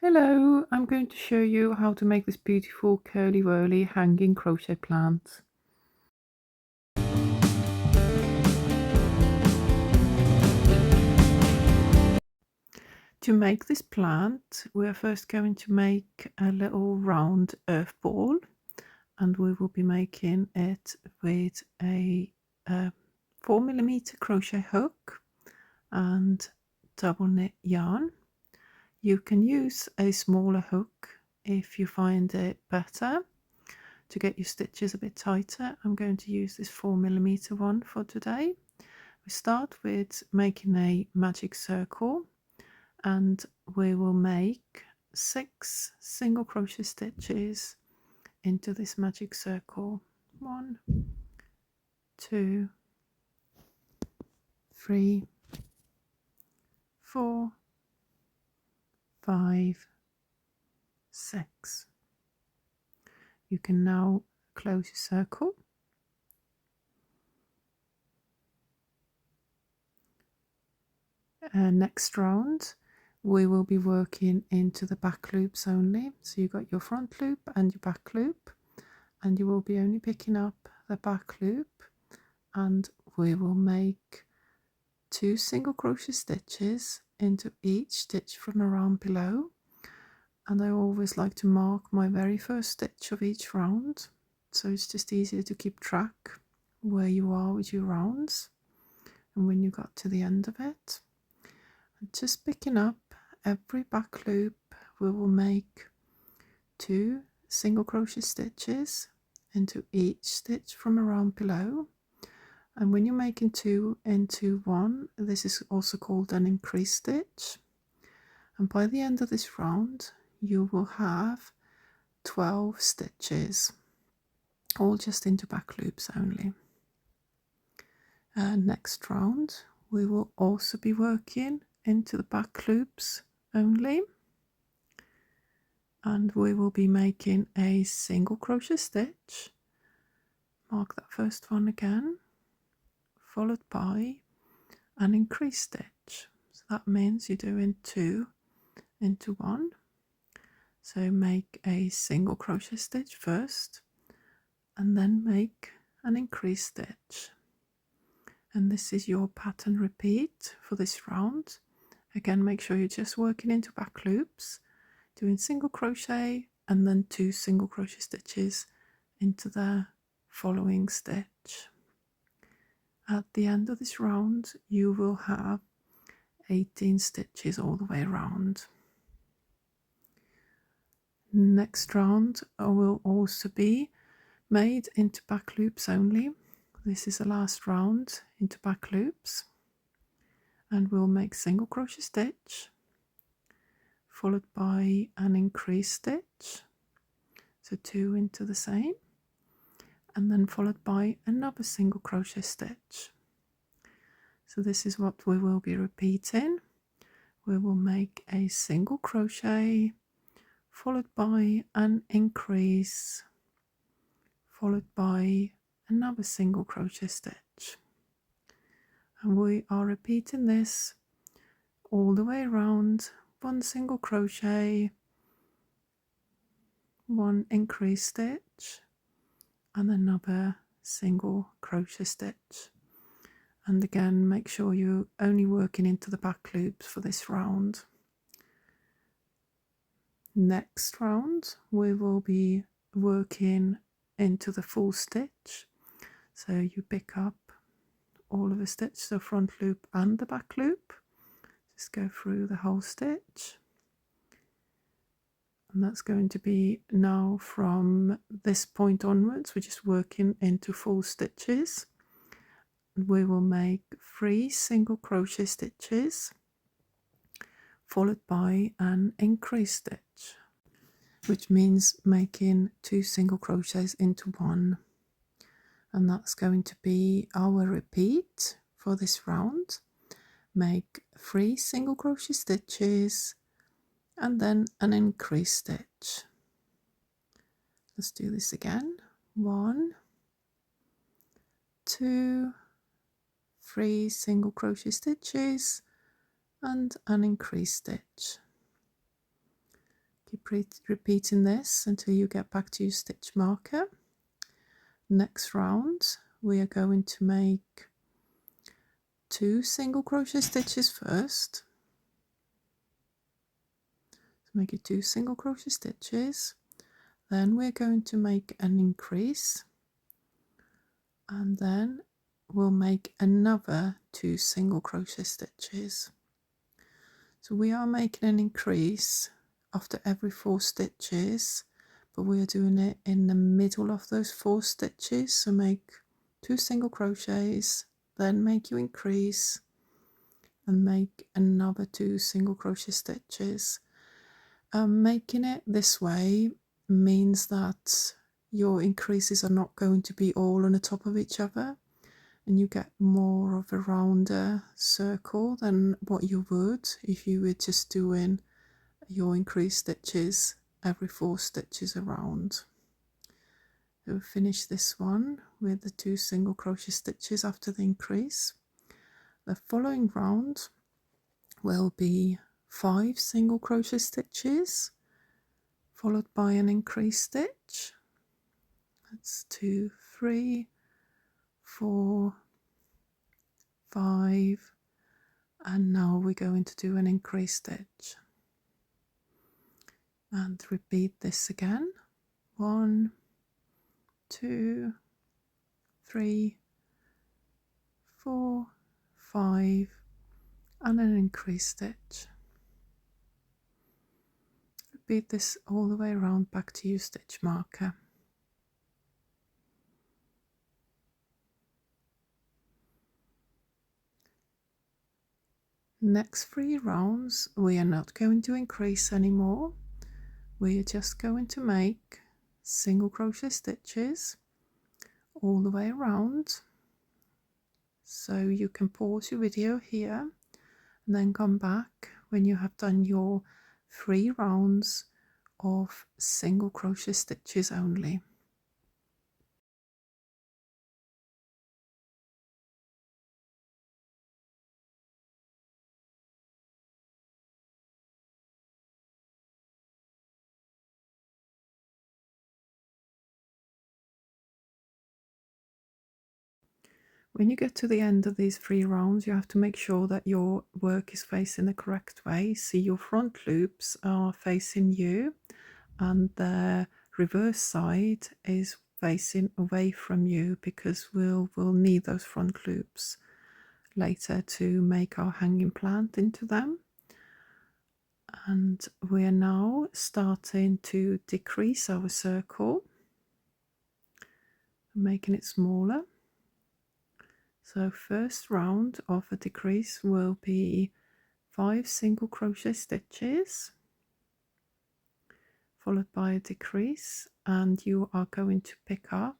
Hello, I'm going to show you how to make this beautiful curly whirly hanging crochet plant. To make this plant, we're first going to make a little round earth ball, and we will be making it with a 4mm crochet hook and double knit yarn. You can use a smaller hook if you find it better to get your stitches a bit tighter. I'm going to use this 4mm one for today. We start with making a magic circle, and we will make 6 single crochet stitches into this magic circle. 1, 2, 3, 4, 5, 6. You can now close your circle. Next round we will be working into the back loops only. So you've got your front loop and your back loop, and you will be only picking up the back loop, and we will make 2 single crochet stitches into each stitch from around below. And I always like to mark my very first stitch of each round, so it's just easier to keep track where you are with your rounds and when you got to the end of it. And just picking up every back loop, we will make 2 single crochet stitches into each stitch from around below. And when you're making 2 into 1, this is also called an increase stitch. And by the end of this round, you will have 12 stitches, all just into back loops only. Next round, we will also be working into the back loops only, and we will be making a single crochet stitch. Mark that first one again, followed by an increase stitch. So that means you're doing 2 into 1. So make a single crochet stitch first, and then make an increase stitch. And this is your pattern repeat for this round. Again, make sure you're just working into back loops, doing single crochet and then 2 single crochet stitches into the following stitch. At the end of this round, you will have 18 stitches all the way around. Next round will also be made into back loops only. This is the last round into back loops, and we'll make single crochet stitch followed by an increase stitch, so 2 into the same, and then followed by another single crochet stitch. So this is what we will be repeating. We will make a single crochet followed by an increase followed by another single crochet stitch, and we are repeating this all the way around. 1 single crochet, 1 increase stitch, and another single crochet stitch. And again, make sure you're only working into the back loops for this round. Next round we will be working into the full stitch, so you pick up all of the stitches, the front loop and the back loop, just go through the whole stitch, and that's going to be now from this point onwards. We're just working into full stitches. We will make 3 single crochet stitches followed by an increase stitch, which means making 2 single crochets into 1, and that's going to be our repeat for this round. Make 3 single crochet stitches and then an increase stitch. Let's do this again. 1, 2, 3 single crochet stitches and an increase stitch. repeating this until you get back to your stitch marker. Next round we are going to make 2 single crochet stitches first. So make it 2 single crochet stitches, then we're going to make an increase, and then we'll make another 2 single crochet stitches. So we are making an increase after every 4 stitches, but we are doing it in the middle of those 4 stitches. So make 2 single crochets, then make your increase and make another 2 single crochet stitches. Making it this way means that your increases are not going to be all on the top of each other, and you get more of a rounder circle than what you would if you were just doing your increase stitches every 4 stitches around. We'll finish this one with the 2 single crochet stitches after the increase. The following round will be 5 single crochet stitches followed by an increase stitch. That's 2, 3, 4, 5, and now we're going to do an increase stitch and repeat this again. 1, 2, 3, 4, 5, and an increase stitch. Repeat this all the way around back to your stitch marker. Next 3 rounds we are not going to increase anymore. We are just going to make single crochet stitches all the way around. So you can pause your video here and then come back when you have done your 3 rounds of single crochet stitches only. When you get to the end of these 3 rounds, you have to make sure that your work is facing the correct way. So your front loops are facing you and the reverse side is facing away from you, because we'll need those front loops later to make our hanging plant into them. And we're now starting to decrease our circle, making it smaller. So first round of a decrease will be 5 single crochet stitches followed by a decrease, and you are going to pick up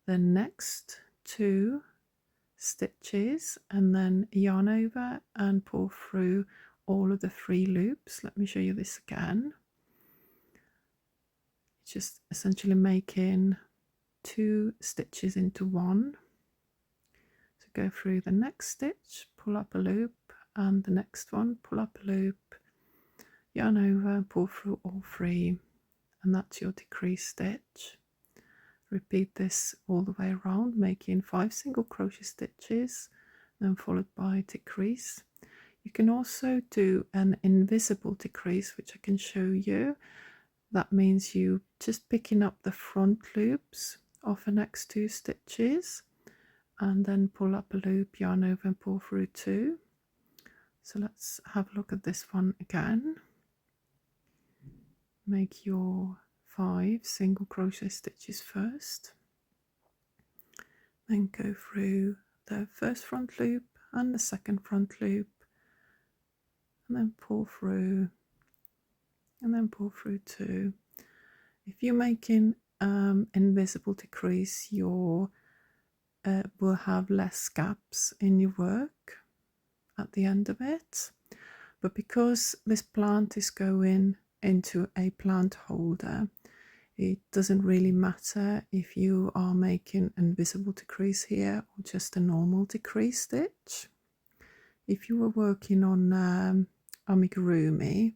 the next 2 stitches and then yarn over and pull through all of the 3 loops. Let me show you this again. Just essentially making 2 stitches into one. So go through the next stitch, pull up a loop, and the next one, pull up a loop, yarn over and pull through all 3, and that's your decrease stitch. Repeat this all the way around, making 5 single crochet stitches, then followed by a decrease. You can also do an invisible decrease, which I can show you. That means you just picking up the front loops of the next 2 stitches and then pull up a loop, yarn over and pull through 2. So let's have a look at this one again. Make your 5 single crochet stitches first, then go through the first front loop and the second front loop, and then pull through, and then pull through 2. If you're making invisible decrease, your will have less gaps in your work at the end of it, but because this plant is going into a plant holder, it doesn't really matter if you are making invisible decrease here or just a normal decrease stitch. If you were working on amigurumi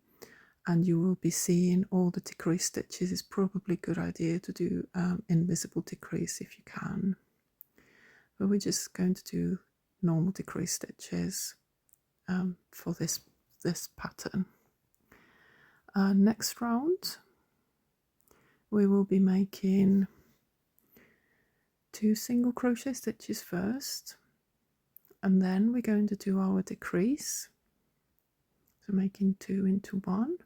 and you will be seeing all the decrease stitches. It's probably a good idea to do invisible decrease if you can, but we're just going to do normal decrease stitches for this pattern. Next round we will be making 2 single crochet stitches first, and then we're going to do our decrease, so making 2 into 1, and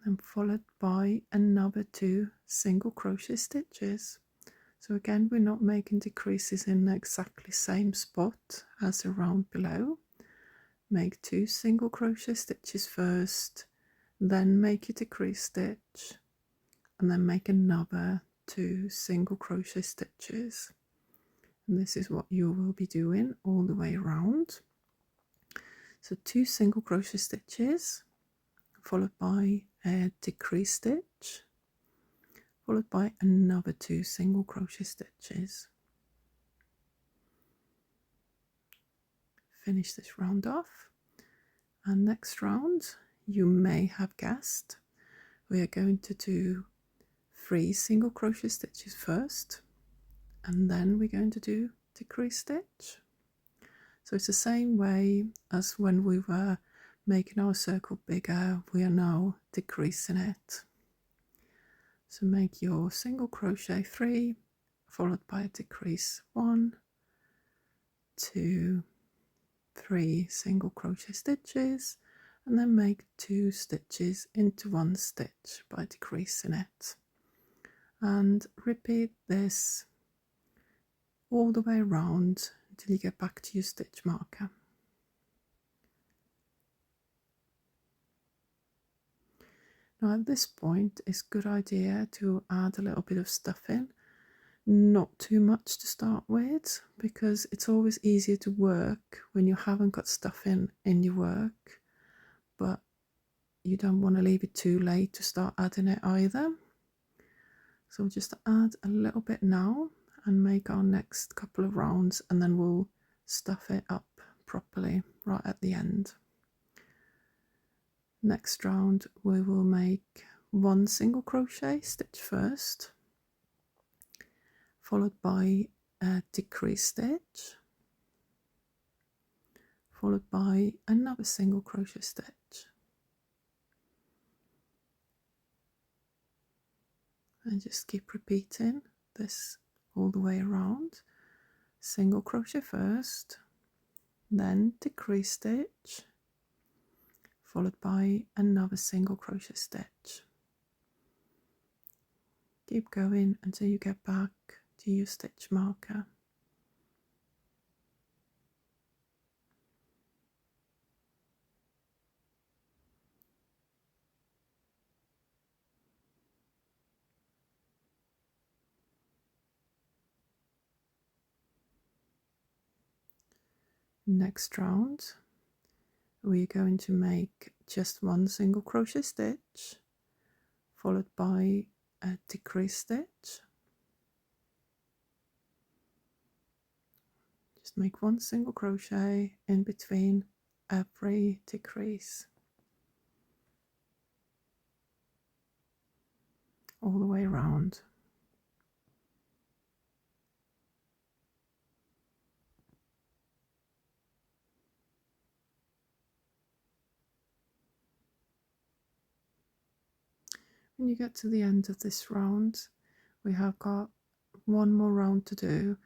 then followed by another 2 single crochet stitches. So again, we're not making decreases in the exactly same spot as the round below. Make 2 single crochet stitches first, then make a decrease stitch, and then make another 2 single crochet stitches. And this is what you will be doing all the way around. So 2 single crochet stitches, followed by a decrease stitch, followed by another 2 single crochet stitches. Finish this round off, and next round, you may have guessed, we are going to do 3 single crochet stitches first, and then we're going to do decrease stitch. So it's the same way as when we were making our circle bigger, we are now decreasing it. So make your single crochet 3, followed by a decrease 1, 2, 3 single crochet stitches, and then make 2 stitches into 1 stitch by decreasing it. And repeat this all the way around until you get back to your stitch marker. Now at this point, it's a good idea to add a little bit of stuffing, not too much to start with, because it's always easier to work when you haven't got stuffing in your work, but you don't want to leave it too late to start adding it either. So just add a little bit now and make our next couple of rounds, and then we'll stuff it up properly right at the end. Next round we will make 1 single crochet stitch first, followed by a decrease stitch, followed by another single crochet stitch, and just keep repeating this all the way around. Single crochet first, then decrease stitch, followed by another single crochet stitch. Keep going until you get back to your stitch marker. Next round, we're going to make just 1 single crochet stitch, followed by a decrease stitch. Just make 1 single crochet in between every decrease, all the way around. When you get to the end of this round, we have got 1 more round to do,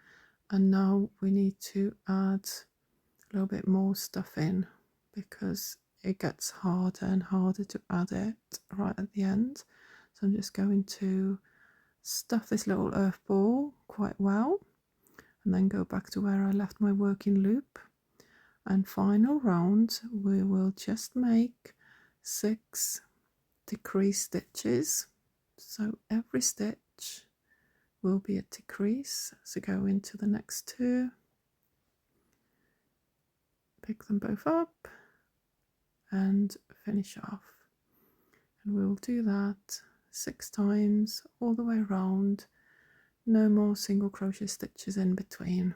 and now we need to add a little bit more stuff in, because it gets harder and harder to add it right at the end. So I'm just going to stuff this little earth ball quite well, and then go back to where I left my working loop. And final round, we will just make 6 decrease stitches. So every stitch will be a decrease. So go into the next 2, pick them both up, and finish off. And we'll do that 6 times all the way around. No more single crochet stitches in between.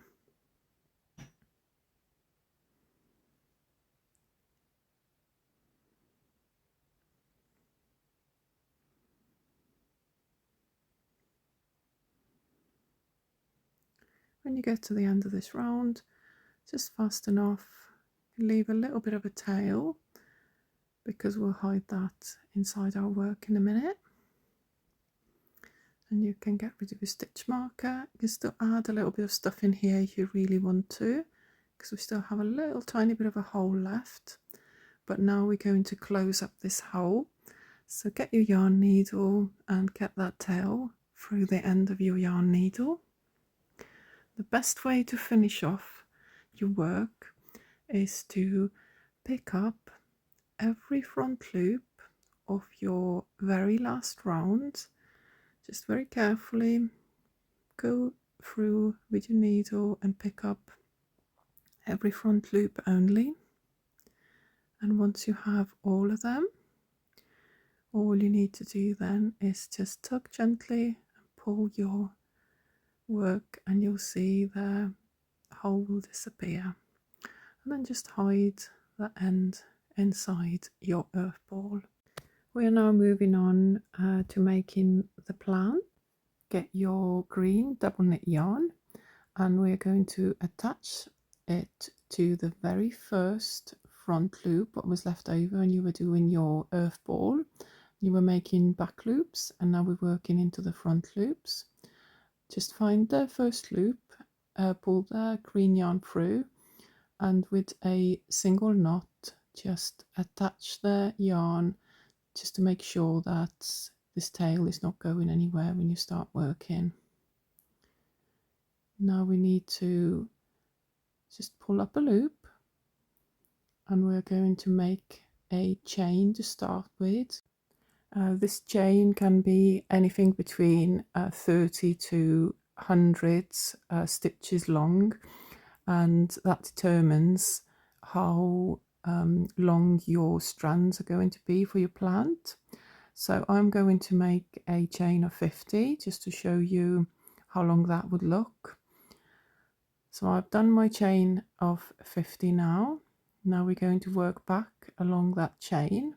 When you get to the end of this round, just fasten off, leave a little bit of a tail because we'll hide that inside our work in a minute. And you can get rid of your stitch marker. You can still add a little bit of stuff in here if you really want to, because we still have a little tiny bit of a hole left. But now we're going to close up this hole. So get your yarn needle and get that tail through the end of your yarn needle. The best way to finish off your work is to pick up every front loop of your very last round. Just very carefully go through with your needle and pick up every front loop only. And once you have all of them, all you need to do then is just tug gently and pull your work, and you'll see the hole will disappear. And then just hide the end inside your earth ball. We are now moving on to making the plant. Get your green double knit yarn, and we're going to attach it to the very first front loop what was left over when you were doing your earth ball. You were making back loops, and now we're working into the front loops. Just find the first loop, pull the green yarn through, and with a single knot just attach the yarn just to make sure that this tail is not going anywhere when you start working. Now we need to just pull up a loop, and we're going to make a chain to start with. This chain can be anything between 30 to hundreds stitches long, and that determines how long your strands are going to be for your plant. So I'm going to make a chain of 50 just to show you how long that would look. So I've done my chain of 50 now. Now we're going to work back along that chain.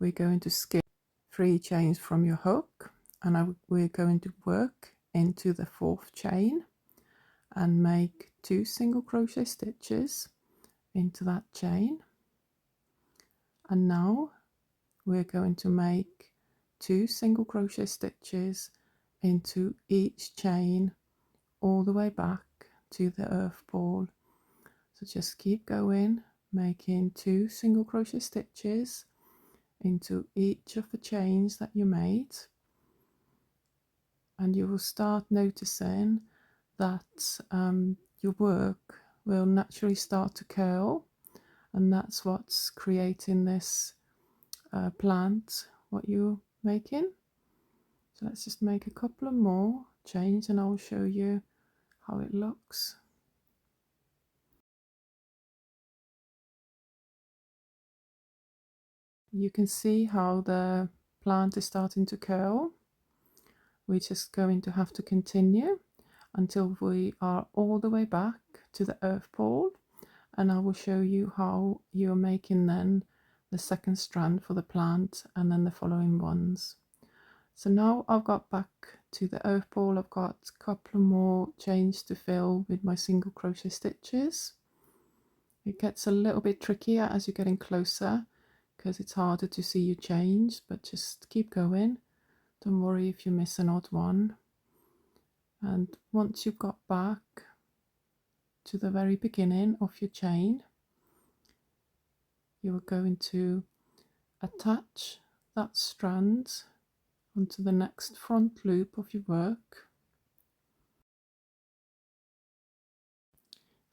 We're going to skip 3 chains from your hook, and we're going to work into the 4th chain and make 2 single crochet stitches into that chain. And now we're going to make 2 single crochet stitches into each chain all the way back to the earth ball. So just keep going, making 2 single crochet stitches into each of the chains that you made, and you will start noticing that your work will naturally start to curl, and that's what's creating this plant what you're making. So let's just make a couple of more chains and I'll show you how it looks. You can see how the plant is starting to curl. We're just going to have to continue until we are all the way back to the earth ball, and I will show you how you're making then the second strand for the plant and then the following ones. So now I've got back to the earth ball. I've got a couple more chains to fill with my single crochet stitches. It gets a little bit trickier as you're getting closer because it's harder to see your chains, but just keep going. Don't worry if you miss an odd one. And once you've got back to the very beginning of your chain, you are going to attach that strand onto the next front loop of your work.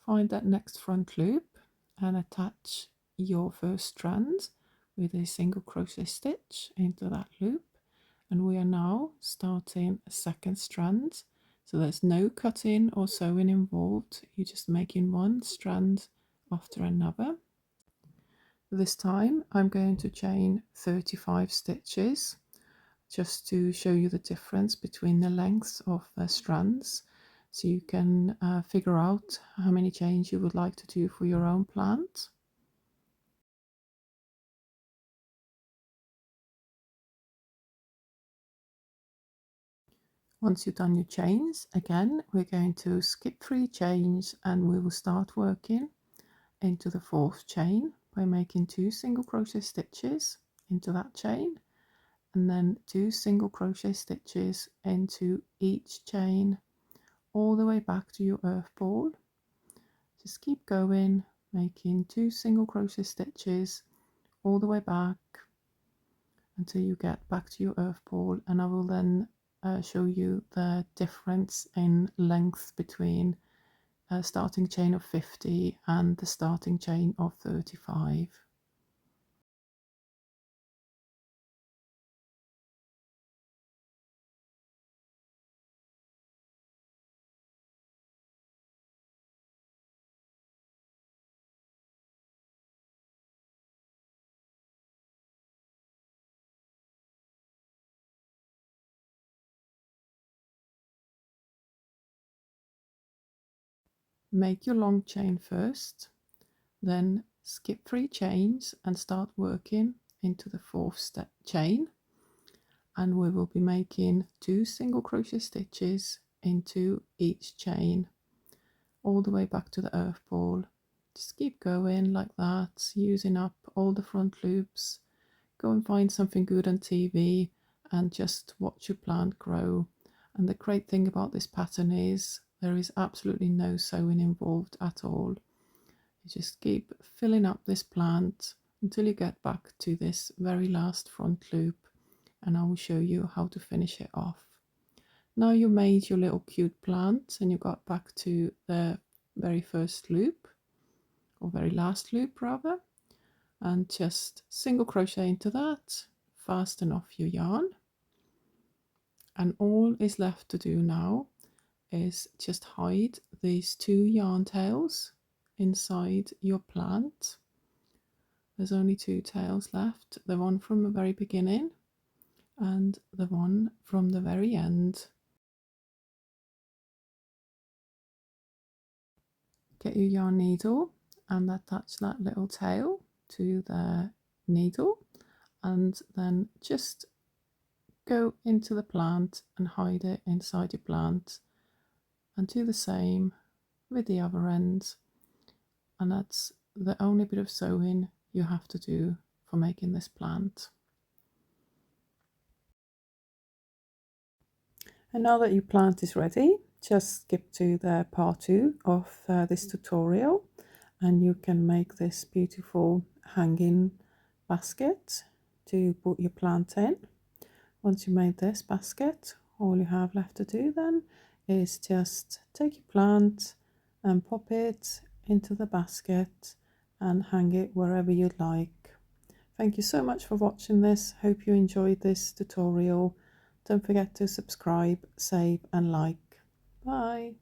Find that next front loop and attach your first strand with a single crochet stitch into that loop, and we are now starting a second strand. So there's no cutting or sewing involved, you're just making one strand after another. This time I'm going to chain 35 stitches just to show you the difference between the lengths of the strands, so you can figure out how many chains you would like to do for your own plant. Once you've done your chains, again we're going to skip 3 chains and we will start working into the 4th chain by making 2 single crochet stitches into that chain, and then 2 single crochet stitches into each chain all the way back to your earth ball. Just keep going, making 2 single crochet stitches all the way back until you get back to your earth ball, and I will then show you the difference in length between a starting chain of 50 and the starting chain of 35. Make your long chain first, then skip 3 chains and start working into the 4th chain, and we will be making 2 single crochet stitches into each chain all the way back to the earth ball. Just keep going like that, using up all the front loops. Go and find something good on TV and just watch your plant grow. And the great thing about this pattern is there is absolutely no sewing involved at all. You just keep filling up this plant until you get back to this very last front loop, and I will show you how to finish it off. Now you made your little cute plant and you got back to the very first loop, or very last loop rather, and just single crochet into that, fasten off your yarn, and all is left to do now is just hide these 2 yarn tails inside your plant. There's only 2 tails left, the one from the very beginning and the one from the very end. Get your yarn needle and attach that little tail to the needle, and then just go into the plant and hide it inside your plant, and do the same with the other end. And that's the only bit of sewing you have to do for making this plant. And now that your plant is ready, just skip to the part 2 of this tutorial, and you can make this beautiful hanging basket to put your plant in. Once you made this basket, all you have left to do then is just take your plant and pop it into the basket and hang it wherever you'd like. Thank you so much for watching this. Hope you enjoyed this tutorial. Don't forget to subscribe, save and like. Bye.